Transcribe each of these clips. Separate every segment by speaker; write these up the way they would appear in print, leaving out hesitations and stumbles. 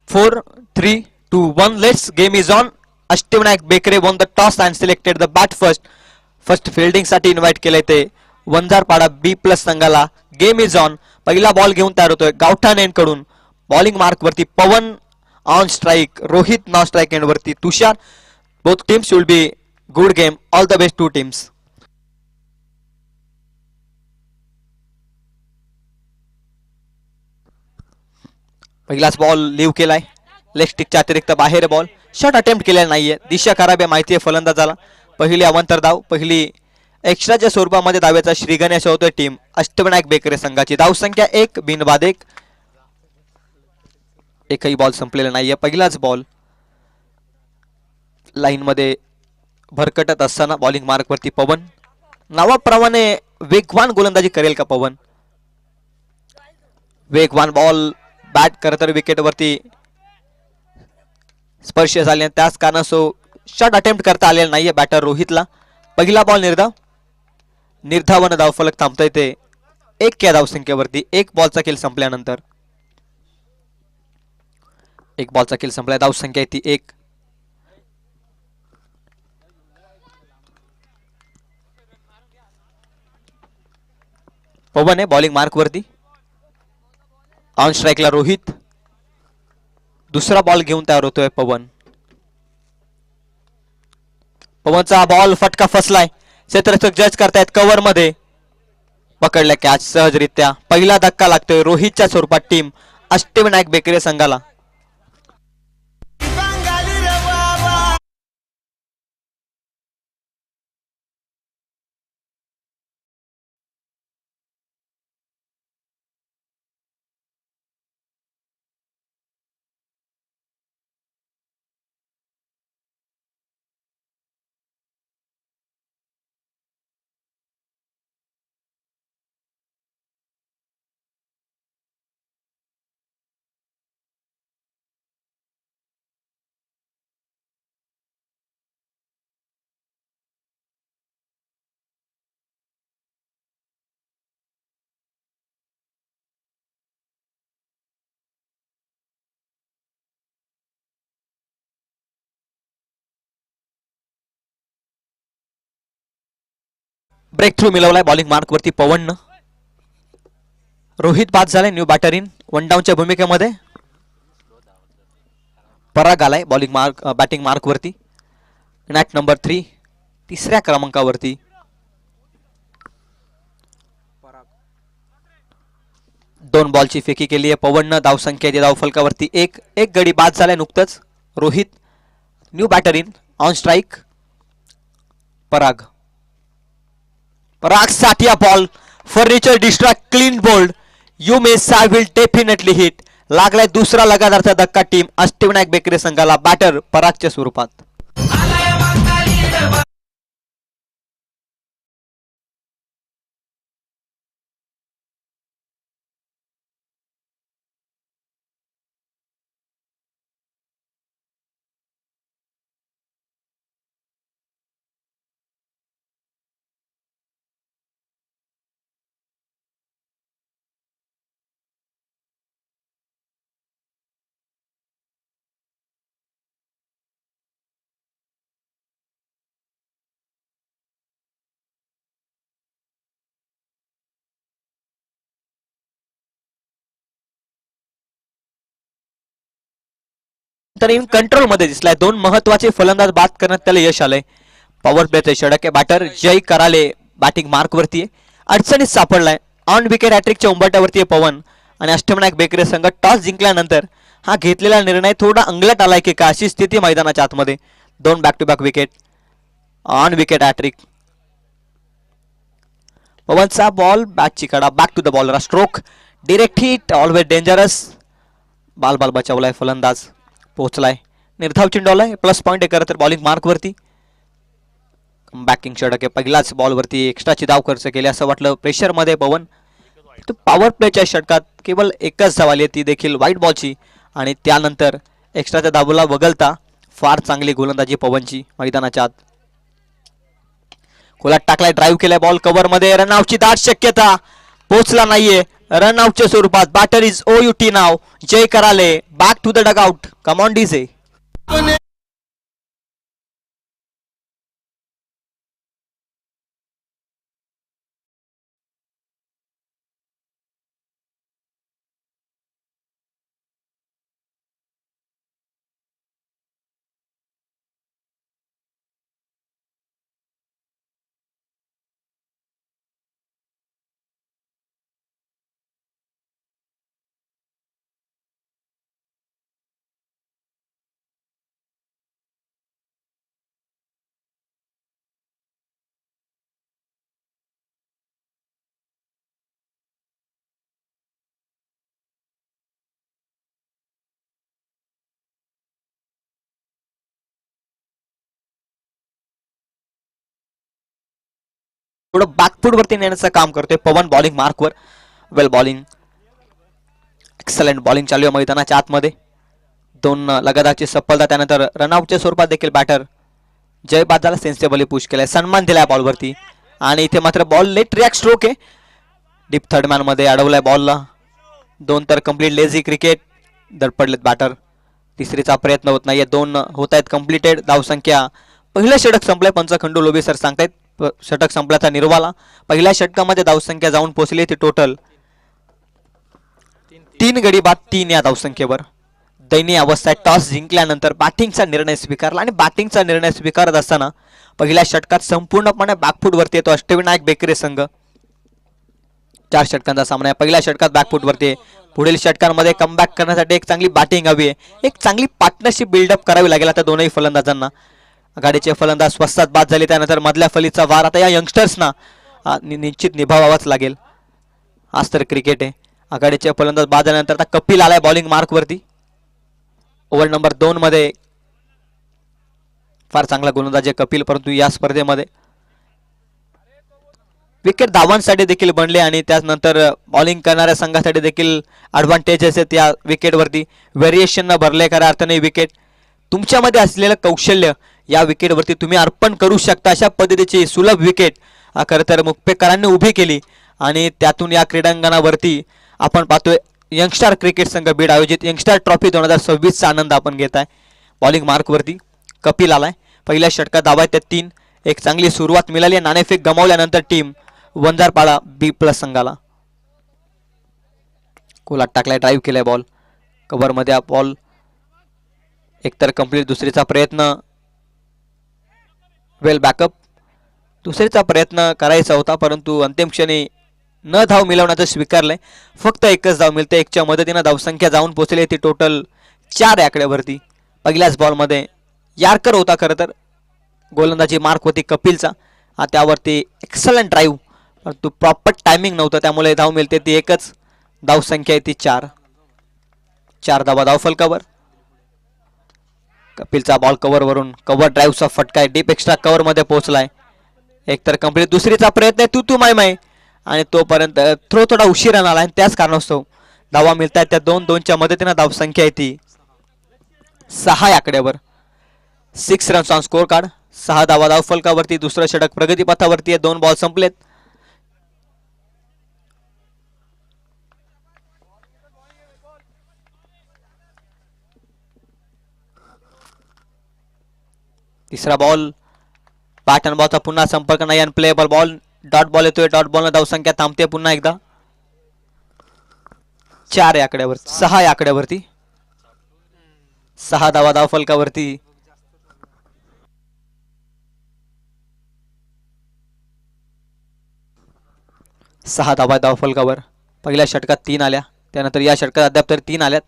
Speaker 1: 4-3-2-1. Let's game is on. Ashtavinayak Bekare won the toss and selected the bat first. First fielding साठी invite केले ते Vanjarpada B+ संघाला. Game is on. पहिला ball घेऊन तयार होतोय गावठाण एंड कडून. बॉलिंग मार्क वरती Pawan on strike, Rohit non strike end वरती Tushar. Both teams will be good game. All the best to teams. पहिलाच बॉल लीव केलाय. लेग स्टिकच्या अतिरिक्त बाहेर बॉल. शॉट अटेम्प्ट केलेला नाहीये. दिशा खराब आहे माहिती आहे फलंदाजाला. पहिली अवंतर धाव, पहिली एक्स्ट्राच्या स्वरूपामध्ये धावेचा श्रीगणेश होतोय टीम अष्टविनायक बेकरे संघाची. धावसंख्या 1 बिनबाद 1. एकही बॉल संपलेला नाहीये. पहिलाच बॉल लाईन मध्ये भरकटत असताना बॉलिंग मार्क वरती पवन. नावाप्रमाणे वेगवान गोलंदाजी करेल का पवन? वेगवान बॉल बॅट करतर विकेट वरती स्पर्श झाले. त्याच कारणास्तव शॉट अटेम्प्ट करता आलेला नाहीये बॅटर रोहितला. पहिला बॉल निर्धाव. निर्धावानं धाव फलक थांबतोय ते 1 या धावसंख्येवरती. 1 बॉलचा खेळ संपल्यानंतर 1 बॉलचा खेळ संपला. धावसंख्या ती 1. पवन आहे बॉलिंग मार्क वरती. ऑन स्ट्राइकला रोहित. दुसरा बॉल घेऊन तयार होतोय पवन. पवनचा बॉल फटका फसलाय. क्षेत्ररक्षक जज करतायत. कव्हर मध्ये पकडला कॅच सहजरित्या. पहिला धक्का लागतोय रोहितच्या स्वरूपात टीम अष्टविनायक बेकरे संघाला. ब्रेक थ्रू मिळवलाय बॉलिंग मार्क वरती पवन. रोहित बाद झालाय. New batter in. 1 डाऊनच्या भूमिकेमध्ये पराग आलाय बॉलिंग मार्क बॅटिंग मार्क वरती. मॅच नंबर 3 तिसऱ्या क्रमांकावरती. दोन बॉलची फेकी केली आहे पवननं. धावसंख्या धाव फलकावरती 1. एक गडी बाद झालाय नुकतंच. Rohit new batter in. On strike Parag. Parag साठी ball. Furniture distract clean bowled. You miss I will definitely hit. लागलाय दुसरा लगातारचा धक्का टीम अष्टविनायक बेकरे संघाला. बॅटर परागच्या स्वरूपात. तर इन कंट्रोल मध्ये दिसलाय. 2 महत्वाचे फलंदाज बाद करण्यात त्याला यश आलंय. पॉवर प्लेचे षटक आहे. बॅटर जय कराले बॅटिंग मार्क वरती आहे. अडचणीत सापडलाय. ऑन विकेट हॅट्रिकच्या उंबरठ्यावरती आहे पवन. आणि अष्टविनायक बेकरे संघ टॉस जिंकल्यानंतर हा घेतलेला निर्णय थोडा अंगलट आलाय की का अशी स्थिती मैदानाच्या आतमध्ये. 2 back to back wicket. On wicket hat trick. पवनचा बॉल बॅटची कडा. Back to the bowler. Stroke direct hit. Always dangerous. बाल बचावलाय फलंदाज. पोहोचलाय. निर्धाव चिंडवलाय. प्लस पॉइंट आहे खरं तर बॉलिंग मार्क वरती. बॅकिंग षटक आहे. पहिलाच बॉल वरती एक्स्ट्राची धाव खर्च केली असं वाटलं प्रेशर मध्ये पवन. तो पॉवर प्लेच्या षटकात केवळ एकच धाव आली ती देखील वाईट बॉलची. आणि त्यानंतर एक्स्ट्राच्या धावला वगळता फार चांगली गोलंदाजी पवनची मैदानाच्या आत. खोलात टाकलाय. ड्राईव्ह केलाय बॉल कव्हर मध्ये. रनआउटची दाट शक्यता. पोहोचला नाहीये. रन आउटच्या स्वरूपात. बॅटर इज OUT नाव. Jay Karale back to the dugout. Come on DJ. थोडं बॅकफूट वरती नेण्याचं काम करतोय पवन बॉलिंग मार्कवर. वेल बॉलिंग, एक्सलंट बॉलिंग चालू आहे मैदानाच्या आतमध्ये. दोन लगातारची सफलता. त्यानंतर रनआउटच्या स्वरूपात देखील बॅटर जय बादाला सेन्सिबली पुश केलाय, सन्मान दिलाय बॉलवरती. आणि इथे मात्र बॉल लेट रिॲक्ट स्ट्रोक आहे. डीप थर्ड मॅन मध्ये अडवलाय बॉलला. दोन तर कम्प्लीट लेझी क्रिकेट. धडपडलेत बॅटर. तिसरीचा प्रयत्न होत नाहीये. दोन होत आहेत कम्प्लिटेड. धावसंख्या पहिलं षटक संपलंय. पंच खंडू लोबे सर सांगतायत षटक संपल्याचा निर्वाला. पहिल्या षटकामध्ये धावसंख्या जाऊन पोहोचली ती टोटल 3 गडी बाद 3 या धावसंख्येवर. दयनीय अवस्था आहे. टॉस जिंकल्यानंतर बॅटिंगचा निर्णय स्वीकारला आणि बॅटिंगचा निर्णय स्वीकारत असताना पहिल्या षटकात संपूर्णपणे बॅकफूटवरती येतो अष्टविनायक बेकरे संघ. 4 षटकांचा सामना आहे. पहिल्या षटकात बॅकफूटवरती. पुढील षटकांमध्ये कमबॅक करण्यासाठी एक चांगली बॅटिंग हवी आहे. एक चांगली पार्टनरशिप बिल्डअप करावी लागेल आता दोनही फलंदाजांना. आघाडीचे फलंदाज स्वस्तात बाद झाले. त्यानंतर मधल्या फलीचा वार आता या यंगस्टर्सना निश्चित निभावावाच लागेल. आज तर क्रिकेट आहे. आघाडीचे फलंदाज बाद झाल्यानंतर आता कपिल आलाय बॉलिंग मार्कवरती. ओव्हर नंबर 2 मध्ये फार चांगला गोलंदाज आहे कपिल, परंतु या स्पर्धेमध्ये विकेट धावांसाठी देखील बनले आणि त्यानंतर बॉलिंग करणाऱ्या संघासाठी देखील ॲडव्हान्टेजेस आहेत या विकेटवरती. व्हेरिएशन न भरले खऱ्या अर्थाने विकेट. तुमच्यामध्ये असलेलं कौशल्य या विकेटवरती तुम्ही अर्पण करू शकता अशा पद्धतीची सुलभ विकेट खरं तर मुक्पेकरांनी उभी केली. आणि त्यातून या क्रीडांगणावरती आपण पाहतोय यंगस्टार क्रिकेट संघ बीड आयोजित यंगस्टार ट्रॉफी 2026चा आनंद आपण घेत आहे. बॉलिंग मार्कवरती कपिल आलाय. पहिल्या षटकात धावा आहेत 3. एक चांगली सुरुवात मिळाली. नाणेफेक गमावल्यानंतर टीम वंजारपाडा B+ संघाला. कोलाट टाकलाय, ड्राईव्ह केलाय बॉल कव्हरमध्ये. हा बॉल एकतर कंप्लीट. दुसरीचा प्रयत्न वेल बॅकअप. दुसरीचा प्रयत्न करायचा होता परंतु अंतिम क्षणी न धाव मिळवण्याचं स्वीकारलंय. फक्त एकच धाव मिळते. एकच्या मदतीनं धावसंख्या जाऊन पोहोचली ती टोटल 4 आकड्यावरती. पहिल्याच बॉलमध्ये यार्कर होता खरं तर. गोलंदाजी मार्क होती कपिलचा. त्यावरती एक्सलंट ड्राईव्ह परंतु प्रॉपर टायमिंग नव्हतं त्यामुळे धाव मिळते ती एकच. धावसंख्या आहे ती 4 धावा धाव फलकावर. कपिलचा बॉल कव्हरवरून कव्हर ड्राईव्हचा फटका आहे. डीप एक्स्ट्रा कव्हरमध्ये पोहोचलाय. एकतर कंप्लीट. दुसरीचा प्रयत्न आहे तू माय आणि तोपर्यंत थ्रो थोडा उशिरा आला आणि त्याच कारणास्तव धावा मिळत आहेत त्या 2-2च्या मदतीनं. धावसंख्या आहे ती 6 आकड्यावर. 6 रन्स ऑन स्कोर कार्ड. 6 धावा धाव फलकावरती. दुसरं षटक प्रगतीपथावरती आहे. 2 बॉल संपलेत. तिसरा बॉल. बॅट अँड बॉलचा पुन्हा संपर्क नाही. Unplayable ball. डॉट बॉल येतोय. डॉट बॉलनं धावसंख्या थांबते पुन्हा एकदा. 4 आकड्यावर. 6 आकड्यावरती. 6 धावा धाव फलकावरती. सहा धावा धाव फलकावर. पहिल्या षटकात 3 आल्या. त्यानंतर या षटकात अद्याप तर 3 आल्यात.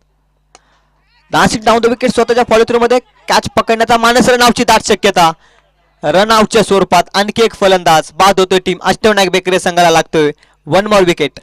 Speaker 1: Dancing down the wicket. स्वतःच्या फॉलो थ्रू मध्ये कॅच पकडण्याचा मानस रनआउटची दाट शक्यता. रनआउटच्या स्वरूपात आणखी एक फलंदाज बाद होतोय. टीम अष्टविनायक बेकरे संघाला लागतोय 1 more विकेट.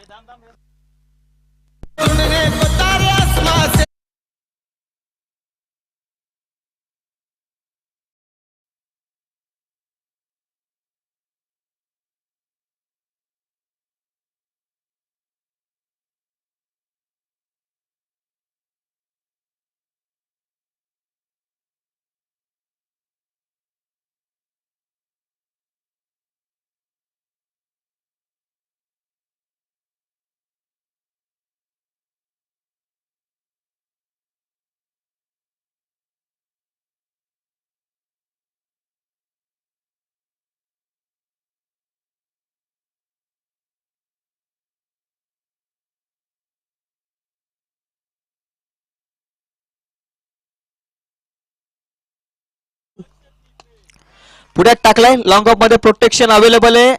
Speaker 1: पुढ्यात टाकलाय लॉंग ऑफ मध्ये प्रोटेक्शन अवेलेबल आहे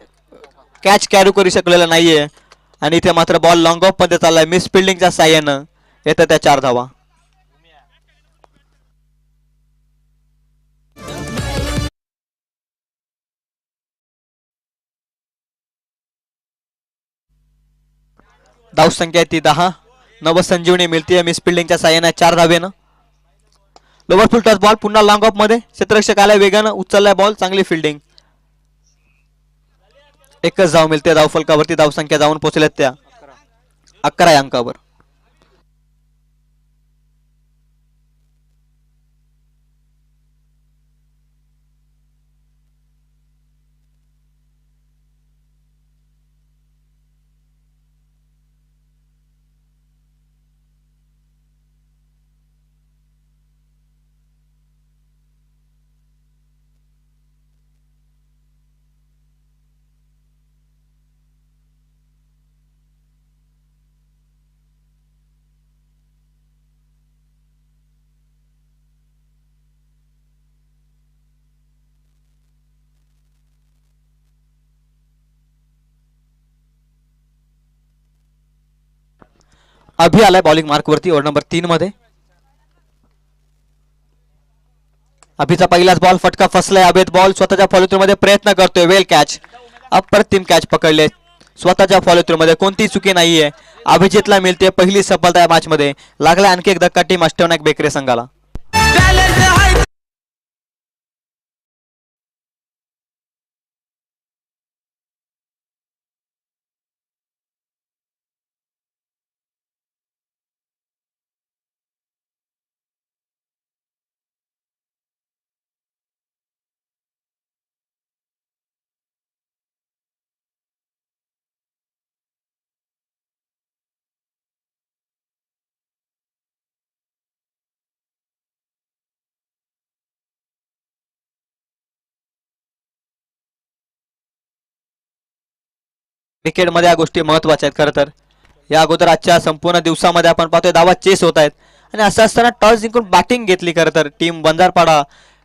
Speaker 1: कॅच कॅरी करू शकलेला नाहीये आणि इथे मात्र बॉल लॉंग ऑफ मध्ये चाललाय मिस फिल्डिंगच्या साह्यानं येतं त्या 4 धावा धावसंख्या ती 10 नवसंजीवनी मिळते मिस फिल्डिंगच्या साह्यानं 4 धावेनं लोवर फुल टच बॉल पुन्हा लॉंग ऑफ मध्ये क्षेत्ररक्षक आलाय वेगानं उचललाय बॉल चांगली फिल्डिंग एकच धाव मिळते धावफलकावरती धावसंख्या जाऊन पोहोचल्यात त्या 11 अंकावर अभि आलाय बॉलिंग मार्क वरती ओव्हर नंबर 3 मध्ये अभिचा पहिलाच बॉल फटका फसलाय अभेद बॉल स्वतःच्या फॉलोथ्रू मध्ये प्रयत्न करतोय वेल कॅच अप्रतिम कॅच पकडले स्वतःच्या फॉलोथ्रू मध्ये कोणतीही चुकी नाहीये अभिजितला मिळते पहिली सफलता या मॅच मध्ये लागला आणखी एक धक्का टीम अष्टविनायक बेकरे संघाला क्रिकेटमध्ये या गोष्टी महत्वाच्या आहेत खरं तर या अगोदर आजच्या संपूर्ण दिवसामध्ये आपण पाहतोय धावा चेस होत आहेत आणि असं असताना टॉस जिंकून बॅटिंग घेतली खरं तर टीम बंजारपाडा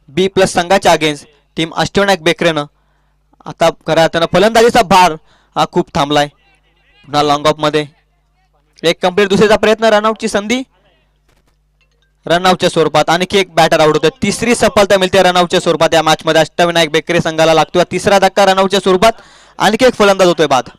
Speaker 1: बी प्लस संघाच्या अगेन्स्ट टीम अष्टविनायक बेकरेनं आता खऱ्या अर्थानं फलंदाजीचा भार हा खूप थांबलाय पुन्हा लॉंग ऑफ मध्ये एक कंप्लीट दुसरीचा प्रयत्न रनआउटची संधी रनआउटच्या स्वरूपात आणखी एक बॅटर आउट होतोय तिसरी सफलता मिळते रनआउटच्या स्वरूपात या मॅच मध्ये अष्टविनायक बेकरे संघाला लागतोय तिसरा धक्का रनआउटच्या स्वरूपात आणखी एक फलंदाज होतोय बाद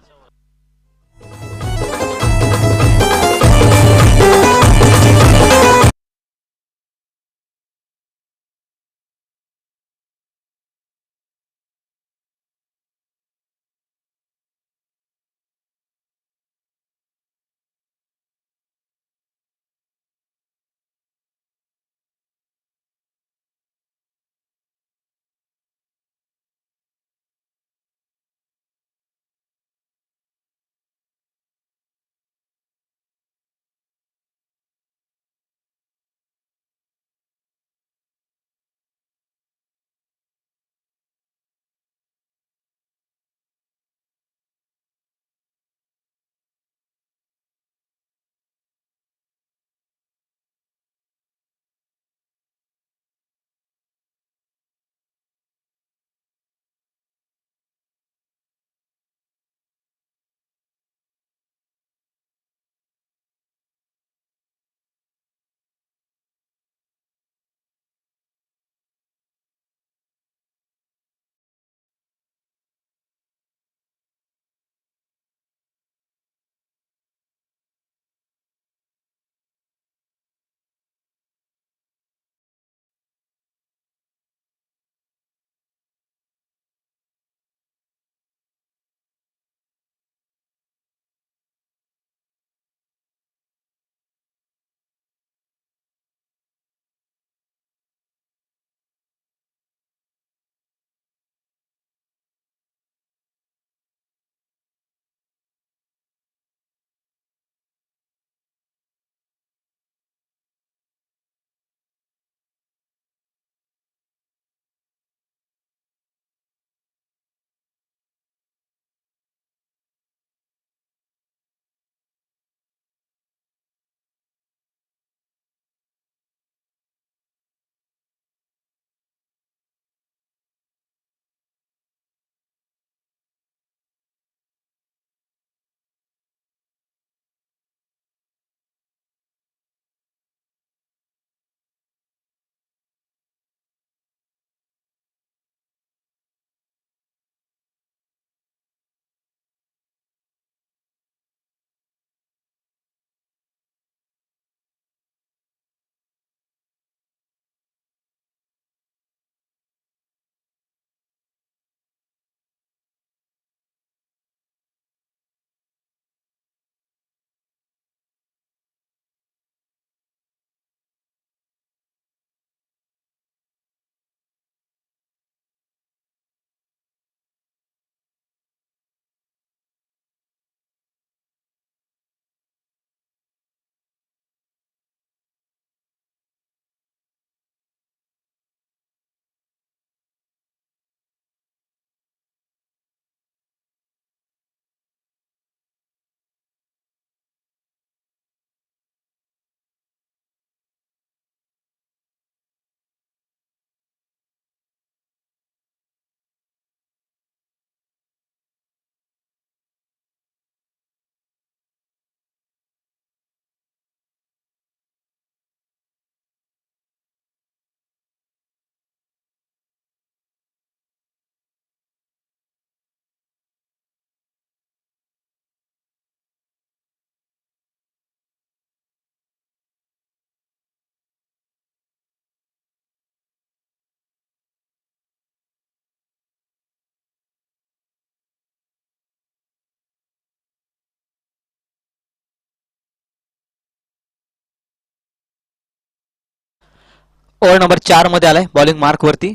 Speaker 1: ओव्हर नंबर 4 मध्ये आलाय बॉलिंग मार्क वरती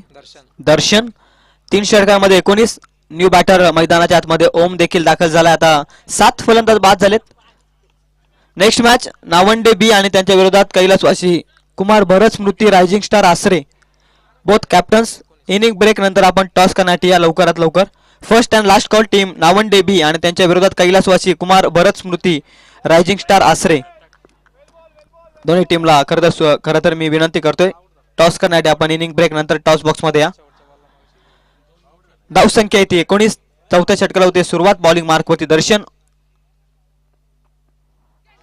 Speaker 1: दर्शन. 3 षटकांमध्ये 19. न्यू बॅटर मैदानाच्या आतमध्ये ओम देखील दाखल झाला. आता 7 फलंदाज बाद झालेत. नेक्स्ट मॅच नावंडे बी आणि त्यांच्या विरोधात कैलासवासी कुमार भरत स्मृती rising star Asare. Both captains. Innings break नंतर आपण टॉस करण्यात या लवकरात लवकर. First and last call team Navande B आणि त्यांच्या विरोधात कैलासवासी कुमार भरत स्मृती रायझिंग स्टार आसरे. दोन्ही टीमला खरं तर मी विनंती करतोय टॉस करण्यासाठी आपण इनिंग ब्रेक नंतर टॉस बॉक्स मध्ये या. धावसंख्या येते 19. चौथ्या षटकाला होते सुरुवात. बॉलिंग मार्क वरती दर्शन.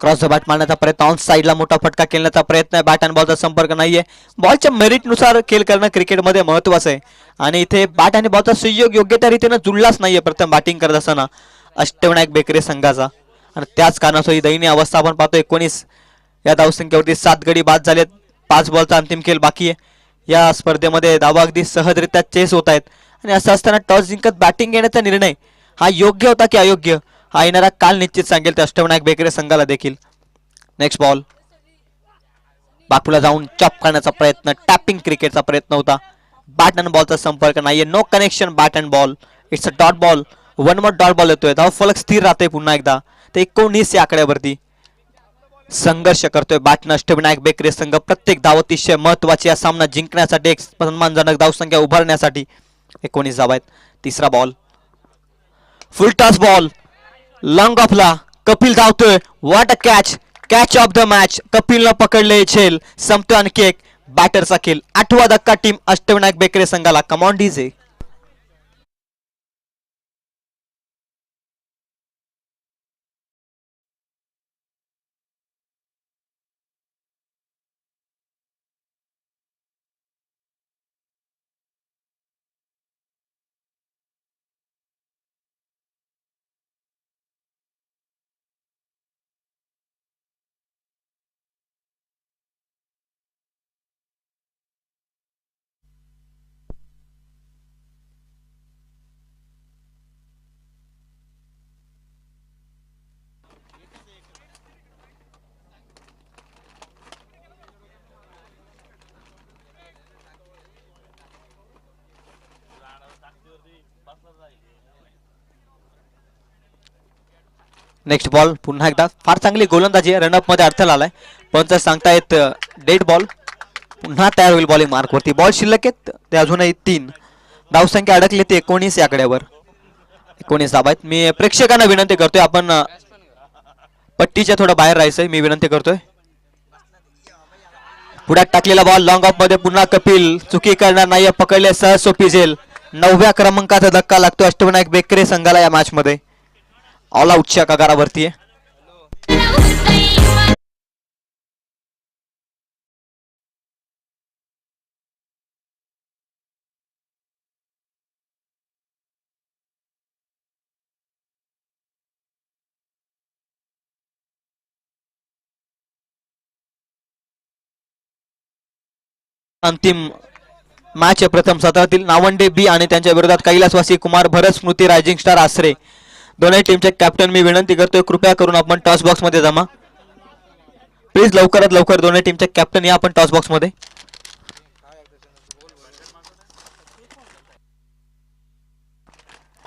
Speaker 1: क्रॉस द बॅट मारण्याचा प्रयत्न. ऑन साईडला मोठा फटका खेळण्याचा प्रयत्न. बॅट आणि बॉलचा संपर्क नाहीये. बॉलच्या मेरिटनुसार खेळ करणं क्रिकेटमध्ये महत्वाचं आहे आणि इथे बॅट आणि बॉलचा संयोग योग्य त्या रीतीने जुळलाच नाहीये प्रथम बॅटिंग करत असताना अष्टविनायक बेकरे संघाचा. आणि त्याच कारणास्तव ही दयनीय अवस्था आपण पाहतो. 19 या धावसंख्येवरती 7 गडी बाद झालेत. 5 बॉलचा अंतिम खेळ बाकी आहे. या स्पर्धेमध्ये धावा अगदी सहजरित्या चेस होत आहेत आणि असं असताना टॉस जिंकत बॅटिंग घेण्याचा निर्णय हा योग्य होता की अयोग्य हा येणारा काल निश्चित सांगेल त्या अष्टविनायक बेकरे संघाला देखील. Next ball. बाटूला जाऊन चॉप करण्याचा प्रयत्न. टॅपिंग क्रिकेटचा प्रयत्न होता. बॅट अँड बॉलचा संपर्क नाहीये. No connection bat and ball. It's a dot ball. 1 more dot ball येतोय. धाव फलक स्थिर राहते पुन्हा एकदा. ते 19 या आकड्यावरती संघर्ष करतोय बॅटन अष्टविनायक बेकरे संघ. प्रत्येक धाव अतिशय महत्वाची. या सामना जिंकण्यासाठी एक सन्मानजनक धावसंख्या उभारण्यासाठी. 19 धावा आहेत. तिसरा ball. Full toss ball. Long ऑफला कपिल धावतोय. What a catch. Catch of the match. कपिलनं पकडले झेल. संपतो आणखी एक बॅटरचा खेळ. 8वा धक्का टीम अष्टविनायक बेकरे संघाला. Come on DJ. Next ball. पुन्हा एकदा फार चांगली गोलंदाजी. रनअप मध्ये अडथळा आलाय. पंच सांगतायत डेड बॉल. पुन्हा तयार होईल बॉलिंग मार्क वरती. बॉल शिल्लक आहेत ते अजूनही 3. धावसंख्या अडकली ते 19 या आकड्यावर. 19 धावा आहेत. मी प्रेक्षकांना विनंती करतोय आपण पट्टीच्या थोडं बाहेर राहायचंय. मी विनंती करतोय. पुढ्यात टाकलेला बॉल लॉंग ऑफ मध्ये. पुन्हा कपिल चुकी करणार नाही. पकडले सहज सोपी झेल. 9व्या क्रमांकाचा धक्का लागतो अष्टविनायक बेकरे संघाला या मॅच मध्ये. ऑल आउटच्या कगारावरती आहे. अंतिम मॅच प्रथम सत्रातील नावंडे बी आणि त्यांच्या विरोधात कैलासवासी कुमार भरत स्मृती रायझिंग स्टार आसरे. दोन्ही टीमचे कॅप्टन मी विनंती करतोय कृपया करून आपण टॉस बॉक्स मध्ये जमा. प्लीज लवकरात लवकर दोन्ही टीमचे कॅप्टन या आपण टॉस बॉक्स मध्ये.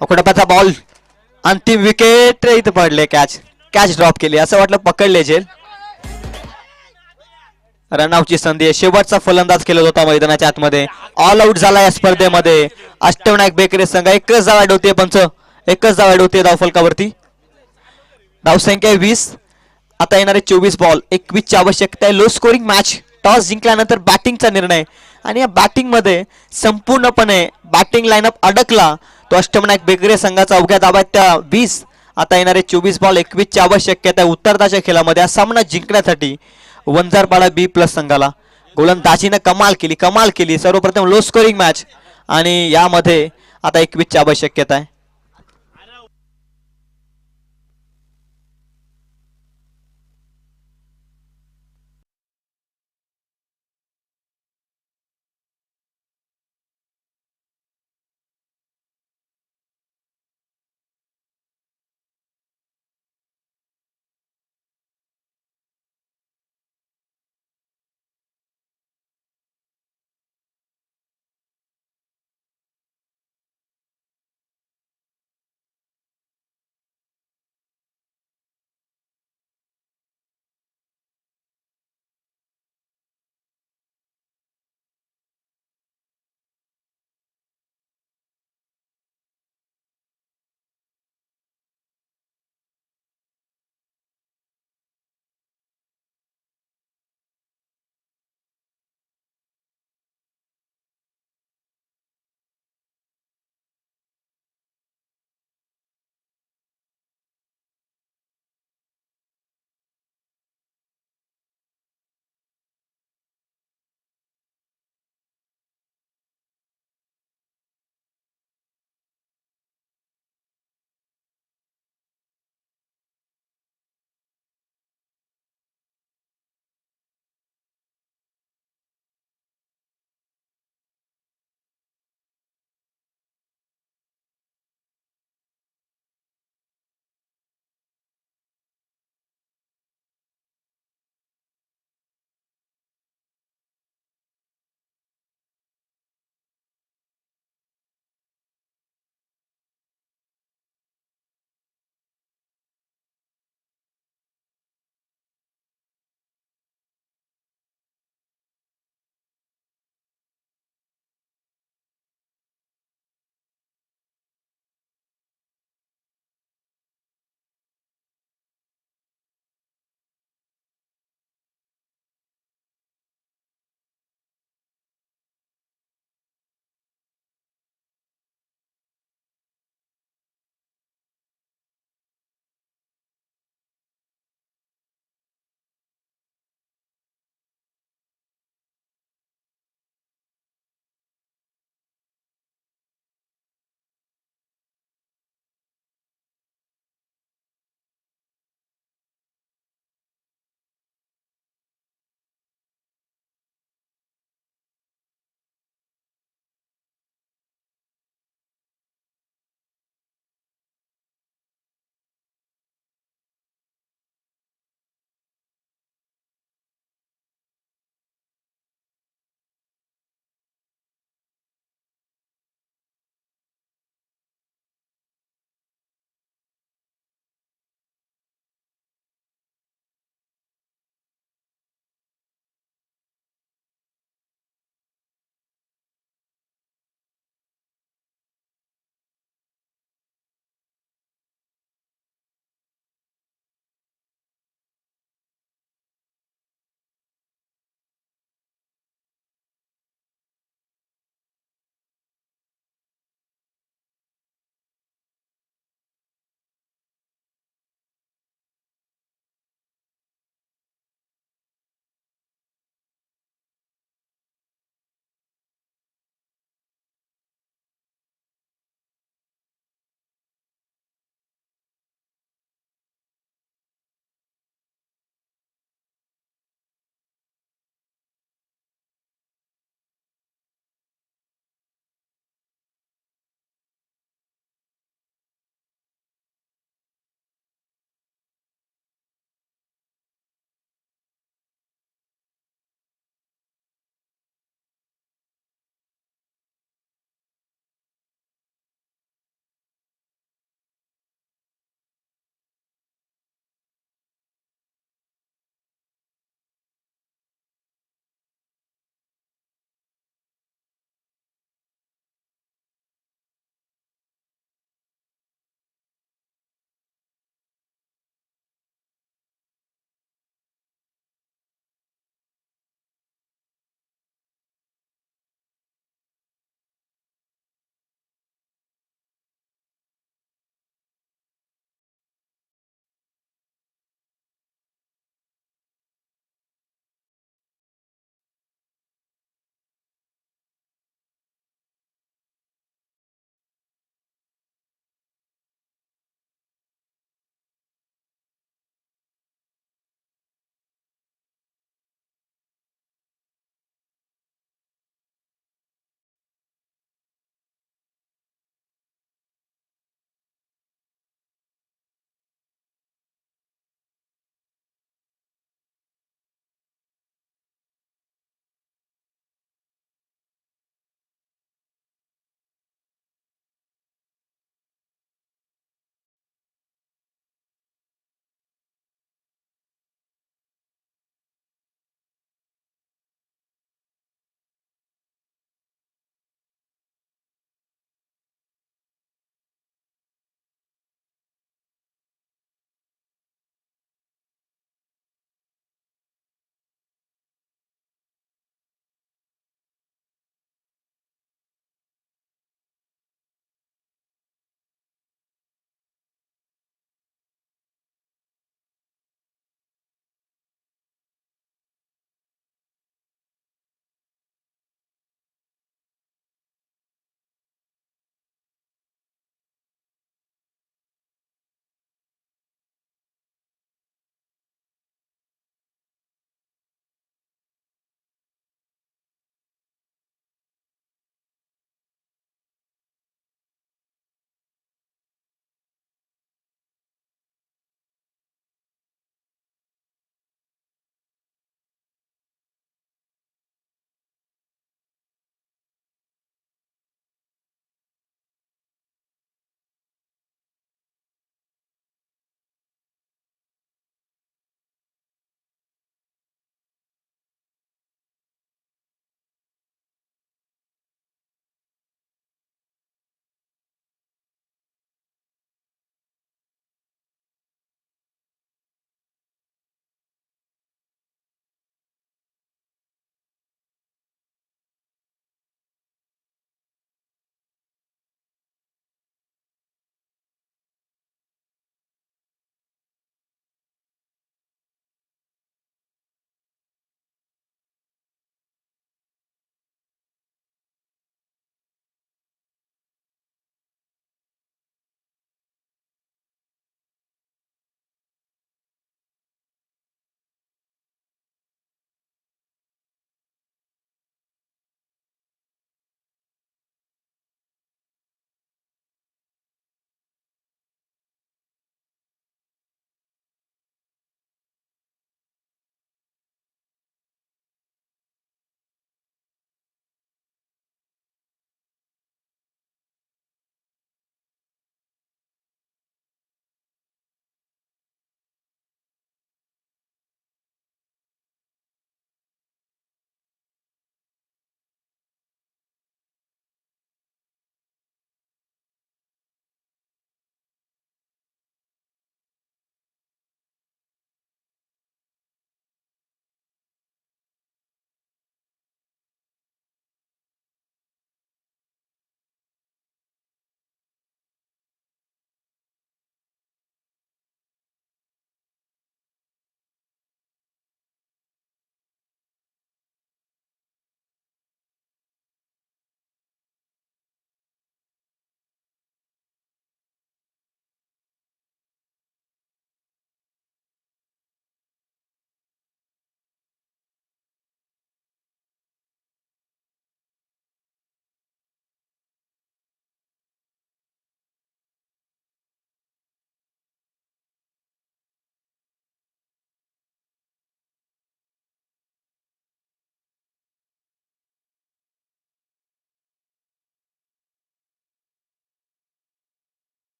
Speaker 1: अकोटापाचा बॉल. अंतिम विकेट इथं पडले. कॅच ड्रॉप केली. असं वाटलं पकडले झेल. रनआउटची संधी आहे. शेवटचा फलंदाज केला होता मैदानाच्या आतमध्ये. ऑल आउट झाला या स्पर्धेमध्ये अष्टविनायक बेकरे संघ. एकच धाव ऍड होते पंच. एकच धाव ऍड होते धावफलकावरती. धावसंख्या 20. आता येणारे 24 बॉल. 21 ची आवश्यकता आहे. Low scoring match. टॉस जिंकल्यानंतर बॅटिंगचा निर्णय आणि या बॅटिंग मध्ये संपूर्णपणे बॅटिंग लाईनअप अडकला तो अष्टविनायक बेकरे संघाचा. अवघ्या धावा त्या 20. आता येणारे 24 बॉल. 21 ची आवश्यकता आहे उत्तरार्धाच्या खेळामध्ये. हा सामना जिंकण्यासाठी वंजारपाडा बी प्लस संघाला. गोलंदाजीनं कमाल केली. सर्वप्रथम लो स्कोरिंग मॅच आणि यामध्ये आता 21 ची आवश्यकता आहे.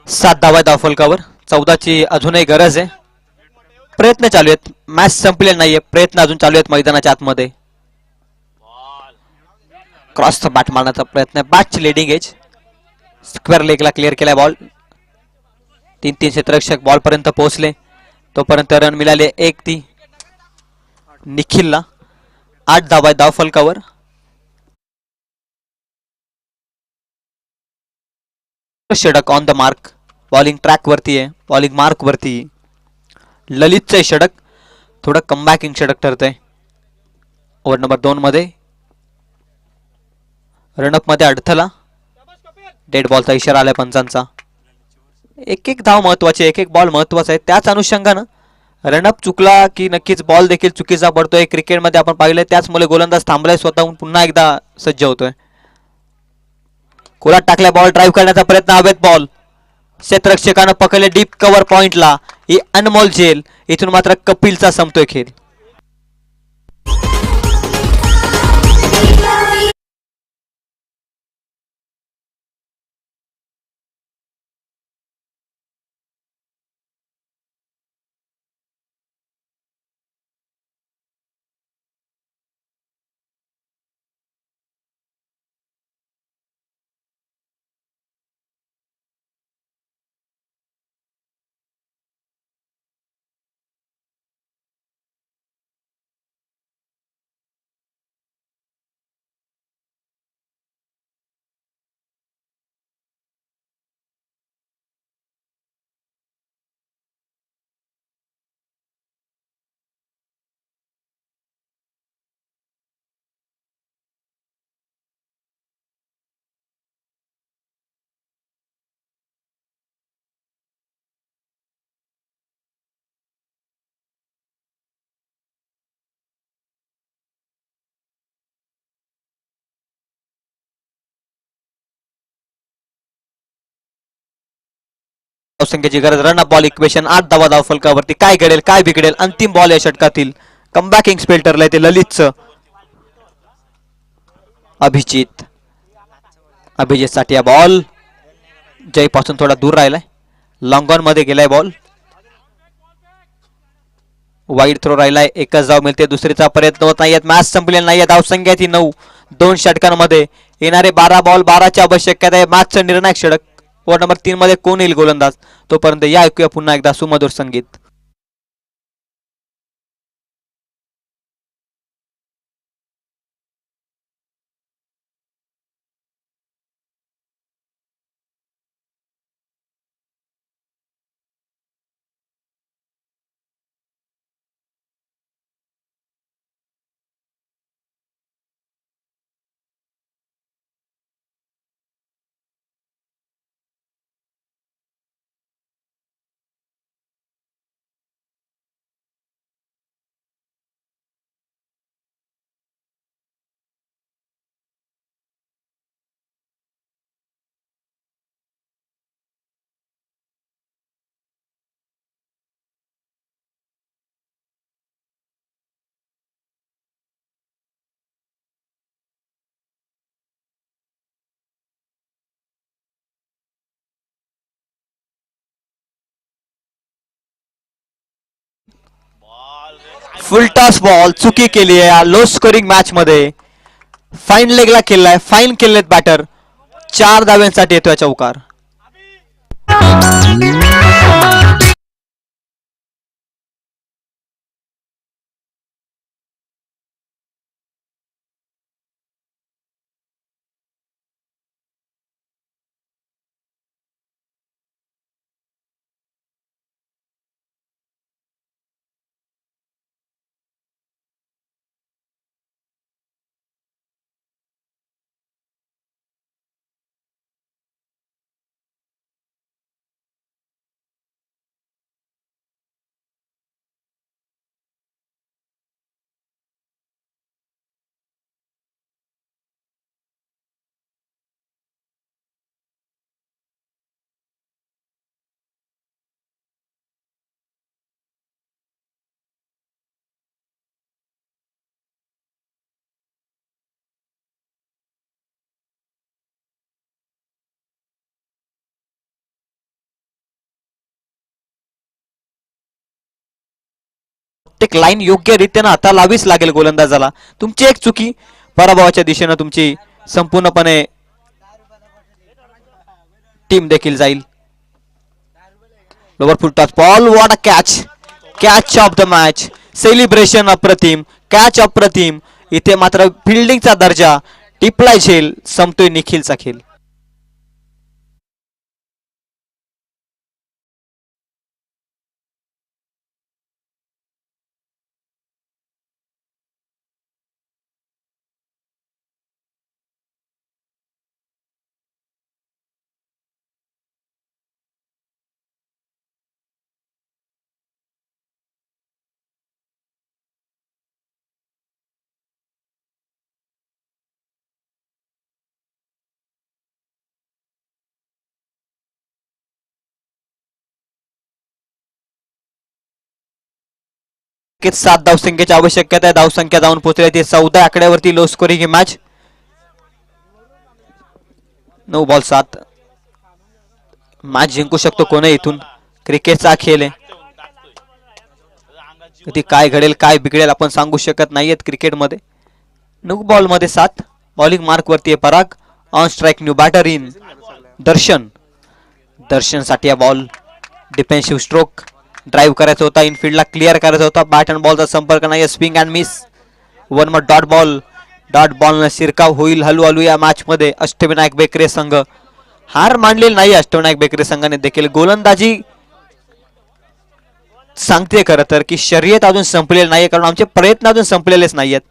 Speaker 1: 7 धावा धाव फलकावर. 14ची अजूनही गरज आहे. प्रयत्न चालू आहेत. मॅच संपलेला नाहीये. प्रयत्न अजून चालू आहेत मैदानाच्या आतमध्ये. क्रॉसचा बॅट मारण्याचा प्रयत्न. बॅटची लिडिंग एज. स्क्वेअर लेगला क्लिअर केलाय बॉल. 3-3 क्षेत्ररक्षक बॉल पर्यंत पोहोचले. तोपर्यंत रन मिळाले 1 निखिलला. 8 धावा धाव फलकावर. षटक on the mark. Bowling track वरती आहे. बॉलिंग मार्क वरती. ललितचं षटक थोडं कमबॅकिंग षटक ठरतंय. ओव्हर नंबर 2 मध्ये रनअप मध्ये अडथळा. डेड बॉलचा इशारा आलाय पंचांचा. एक एक धाव महत्वाची. एक एक बॉल महत्वाचा आहे. त्याच अनुषंगानं रनअप चुकला की नक्कीच बॉल देखील चुकीचा पडतोय. क्रिकेटमध्ये आपण पाहिलंय. त्याचमुळे गोलंदाज थांबलाय. स्वतःहून पुन्हा एकदा सज्ज होतोय. खोलात टाकलाय बॉल. ड्राईव्ह करण्याचा प्रयत्न. हवेत बॉल. क्षेत्ररक्षकानं पकडले डीप कव्हर पॉइंटला. ही अनमोल झेल. इथून मात्र कपिलचा संपतोय खेळ. संख्येची गरज. Run ball equation. 8 धावा धाव फलकावरती. काय घडेल काय बिघडेल. अंतिम बॉल या षटकातील. कमबॅकिंग स्पेल ठरलंय ते ललितचं. अभिजित साठी हा बॉल जय पासून थोडा दूर राहिलाय. लॉंग ऑन मध्ये गेलाय बॉल. वाईड थ्रो राहिलाय. एकच धाव मिळते. दुसरीचा प्रयत्न होत नाहीये. मॅच संपलेला नाहीये. धावसंख्या ती 9. 2 षटकांमध्ये येणारे 12 बॉल 12ची आवश्यकता आहे. मॅचचं निर्णायक षटक. ओव्हर नंबर 3 मध्ये कोण येईल गोलंदाज. तोपर्यंत या ऐकूया पुन्हा एकदा सुमधुर संगीत. फुल टॉस बॉल चुकी केली आहे लो स्कोरिंग मॅच मध्ये. फाईन लेगला केलाय. फाईन केलेत बॅटर. 4 धाव्यांसाठी येतोय चौकार. प्रत्येक लाईन योग्य रीतीने हाता लावीच लागेल गोलंदाजाला. तुमची एक चुकी पराभवाच्या दिशेनं तुमची संपूर्णपणे टीम देखील जाईल. Lower full toss ball, what a catch of the match. Celebration अप्रतिम, कॅच अप्रतिम. इथे मात्र फिल्डिंगचा दर्जा टिपलाय झेल, संपतोय निखिलचा खेळ. नक्कीच 7 धावसंख्येची आवश्यकता आहे. धावसंख्या जाऊन पोहोचली ती 14 आकड्यावरती. लो स्कोरिंग ही मॅच. 9 बॉल 7. मॅच जिंकू शकतो कोणी इथून. क्रिकेटचा खेळ आहे, कधी काय घडेल काय बिघडेल आपण सांगू शकत नाहीयेत क्रिकेटमध्ये. 9 बॉल मध्ये 7. बॉलिंग मार्क वरती आहे Parag. On strike new batter in Darshan साठी बॉल. Defensive stroke. ड्राइव्ह करायचा होता, इनफिल्डला क्लिअर करायचा होता. बॅट अँड बॉलचा संपर्क नाही. Swing and miss. वन मग डॉट बॉल शिरकाव होईल हळूहळू या मॅच मध्ये. अष्टविनायक बेकरे संघ हार मानलेली नाही. अष्टविनायक बेकरे संघाने देखील गोलंदाजी सांगते खरं तर की शर्यत अजून संपलेली नाहीये, कारण आमचे प्रयत्न अजून संपलेलेच नाहीयेत.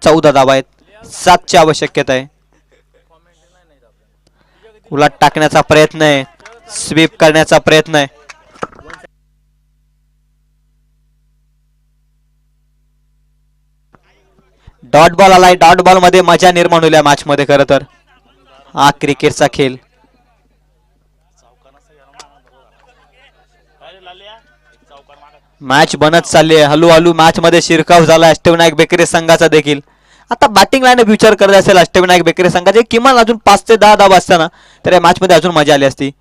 Speaker 1: 14 धावा आहेत. 7 ची आवश्यकता आहे. उलट टाकण्याचा प्रयत्न आहे, स्वीप करण्याचा प्रयत्न आहे. डॉट बॉल आलाय. डॉट बॉल मध्ये मजा निर्माण होईल मॅच मध्ये. खरं तर हा क्रिकेटचा खेळ. मॅच बनत चालली आहे हळूहळू. मॅच मध्ये शिरकाव झाला अष्टविनायक बेकरे संघाचा देखील. आता बॅटिंग लाईन विचार करत असेल अष्टविनायक बेकरे संघाचे, किमान अजून 5 ते 10 धावा असताना तर या मॅच मध्ये अजून मजा आली असती.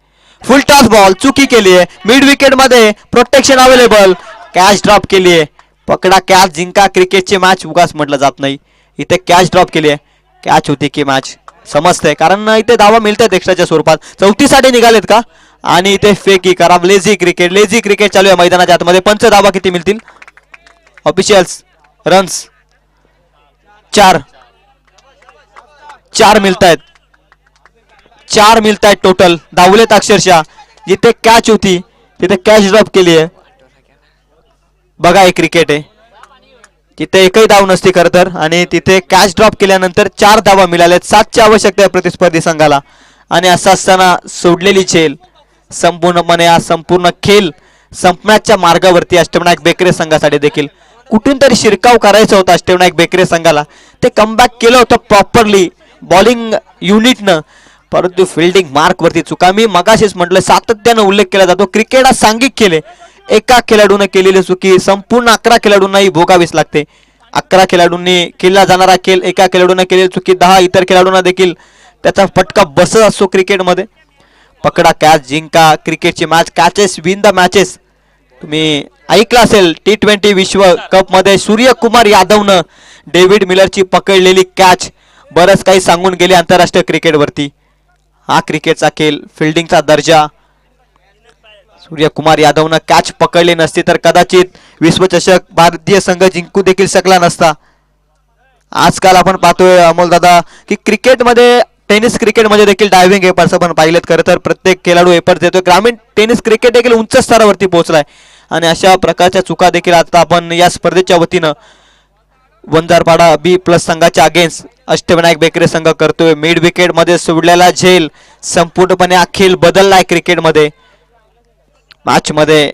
Speaker 1: फुल टॉस बॉल चुकी केली आहे. मिड विकेट मध्ये प्रोटेक्शन अवेलेबल. कॅच ड्रॉप केली आहे. पकडा कॅच जिंका. क्रिकेटची मॅच उगाच म्हटलं जात नाही. इथे कॅच ड्रॉप केली आहे. कॅच होती की मॅच समजतंय, कारण इथे धावा मिळतात एक्स्ट्राच्या स्वरूपात. 34 साठी निघालेत का. आणि इथे फेकी करा. लेझी क्रिकेट चालू आहे मैदानाच्या आतमध्ये. पंच धावा किती मिळतील. ऑफिशियल्स रन्स 4 मिळतायत. 4 मिळतायत टोटल. धावलेत अक्षरशः. जिथे कॅच होती तिथे कॅच ड्रॉप केली आहे. बघा हे क्रिकेट आहे, तिथे एकही धाव नसती खरं तर, आणि तिथे कॅच ड्रॉप केल्यानंतर 4 धावा मिळाल्यात. 7 ची आवश्यकता आहे प्रतिस्पर्धी संघाला. आणि असं असताना सोडलेली झेल संपूर्णपणे हा संपूर्ण खेळ संपण्याच्या मार्गावरती अष्टविनायक बेकरे संघासाठी देखील. कुठून तरी शिरकाव करायचा होता अष्टविनायक बेकरे संघाला. ते कमबॅक केलं होतं प्रॉपरली बॉलिंग युनिटनं, परंतु फिल्डिंग मार्क वरती चुका. मी मगाशीच म्हटलं, सातत्यानं उल्लेख केला जातो. क्रिकेट हा सांघिक खेळ आहे. एका खेळाडूने केलेली चुकी संपूर्ण 11 खेळाडूंनाही भोगावीच लागते. 11 खेळाडूंनी केला जाणारा खेळ, एका खेळाडूने केलेली चुकी 10 इतर खेळाडूंना देखील त्याचा फटका बसत असतो क्रिकेटमध्ये. पकडा कॅच जिंका. क्रिकेटची match. Catches win the matches. तुम्ही ऐकलं असेल T20 विश्व कप मध्ये सूर्यकुमार यादवनं डेव्हिड मिलरची पकडलेली कॅच बरंच काही सांगून गेले आंतरराष्ट्रीय क्रिकेटवरती. हा क्रिकेटचा खेळ, फिल्डिंगचा दर्जा. सूर्यकुमार यादवनं कॅच पकडली नसती तर कदाचित विश्वचषक भारतीय संघ जिंकू देखील शकला नसता. आजकाल आपण पाहतोय अमोल दादा की क्रिकेटमध्ये, टेनिस क्रिकेटमध्ये देखील डायव्हिंग एपर्स आपण पाहिलेत. खरं तर प्रत्येक खेळाडू एपर्स देतोय. ग्रामीण टेनिस क्रिकेट देखील उंच स्तरावरती पोहोचलाय. आणि अशा प्रकारच्या चुका देखील आता आपण या स्पर्धेच्या वतीनं वंजारपाडा B+ संघाच्या अगेन्स्ट अष्टविनायक बेकरे संघ करतोय. मिड विकेट मध्ये सोडलेला झेल संपूर्णपणे हा खेळ बदललाय क्रिकेटमध्ये. मॅच मध्ये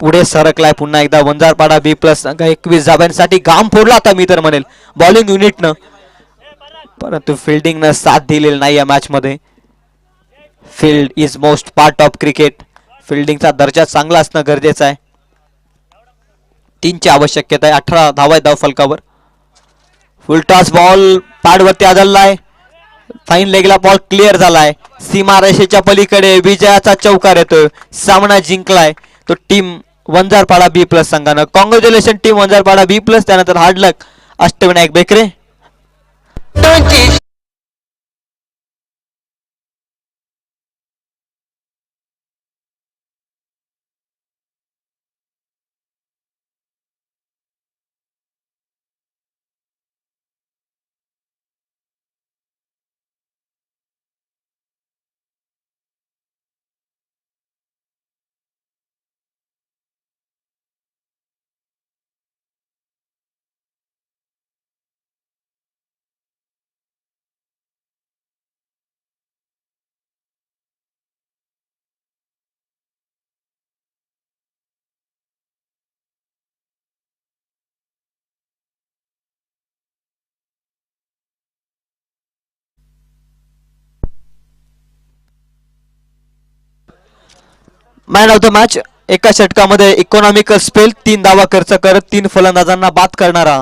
Speaker 1: पुढे सरकलाय पुन्हा एकदा वंजारपाडा B+ संघ. 21 धाब्यांसाठी घाम फोडला आता मी तर म्हणेल बॉलिंग युनिटनं, परंतु फिल्डिंगनं साथ दिलेली नाही या मॅच मध्ये. Field is most part of cricket. फिल्डिंगचा दर्जा चांगला असणं गरजेचं आहे. 3 ची आवश्यकता आहे. 18 धावा धाव फलकावर. फुल टॉस बॉल पॅडवरती आदळलाय. फाईन लेगला बॉल क्लिअर झालाय. सीमारेषेच्या पलीकडे विजयाचा चौकार येतोय. सामना जिंकलाय तो टीम वंजारपाडा बी प्लस संघानं. Congratulation team Vanjarpada B plus. त्यानंतर hard luck Ashtavinayak Bekare. Man of the match एका षटकामध्ये इकॉनॉमिकल स्पेल 3 धावा खर्च करत 3 फलंदाजांना बाद करणारा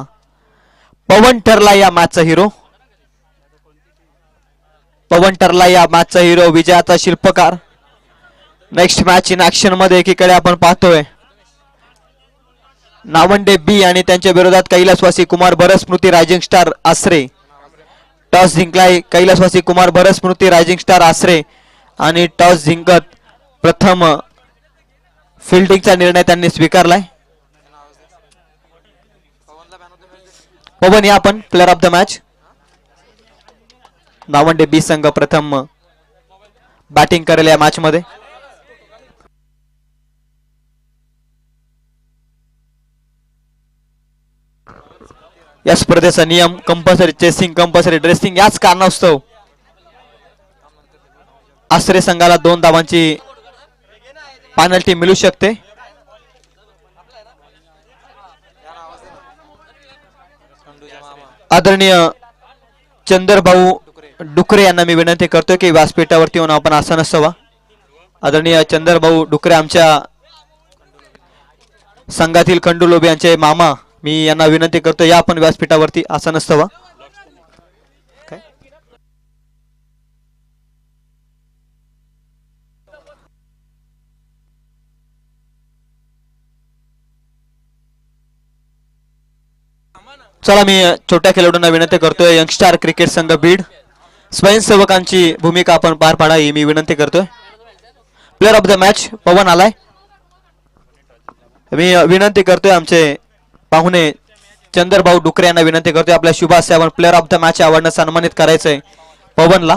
Speaker 1: पवन ठरला या मॅचचा हिरो. पवन ठरला या मॅचचा हिरो, विजयाचा शिल्पकार. नेक्स्ट मॅच इन ऍक्शन मध्ये एकीकडे आपण पाहतोय नावंडे बी आणि त्यांच्या विरोधात कैलासवासी कुमार भरत स्मृती रायझिंग स्टार आसरे. टॉस जिंकलाय कैलासवासी कुमार भरत स्मृती रायझिंग स्टार आसरे आणि टॉस जिंकत प्रथम फिल्डिंगचा निर्णय त्यांनी स्वीकारलाय. पवन या आपण प्लेअर ऑफ द मॅच. नावंडे बी संघ प्रथम बॅटिंग करेल या मॅच मध्ये. या स्पर्धेचा नियम कंपल्सरी चेसिंग, कंपल्सरी ड्रेसिंग. याच कारणास्तव आसरे संघाला 2 धावांची पेनल्टी मिळू शकते. आदरणीय चंद्रभाऊ डुकरे यांना मी विनंती करतोय की व्यासपीठावरती येऊन आपण आसन असावा. आदरणीय चंद्रभाऊ डुकरे आमच्या संघातील खंडू लोबे यांचे मामा, मी यांना विनंती करतो या आपण व्यासपीठावरती आसन असावा. चला मी छोट्या खेळाडूंना विनंती करतोय यंगस्टार क्रिकेट संघ बीड स्वयंसेवकांची भूमिका आपण पार पाडा ही मी विनंती करतोय. प्लेअर ऑफ द मॅच पवन आलाय. मी विनंती करतोय आमचे पाहुणे चंद्रभाऊ डुकरे यांना विनंती करतोय आपल्या शुभ हस्ते आपण प्लेअर ऑफ द मॅच अवॉर्डने सन्मानित करायचंय पवनला.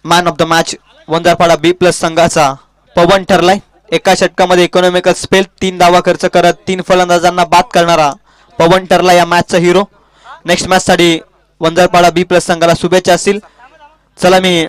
Speaker 1: Man of the match Vanjarpada B plus संघाचा पवन ठरलाय. एका षटकामध्ये इकॉनॉमिकल स्पेल 3 धावा खर्च करत 3 फलंदाजांना बाद करणारा पवन ठरला या मॅचचा हिरो. नेक्स्ट मॅच साठी वंजारपाडा बी प्लस संघाला शुभेच्छा असतील. चला मी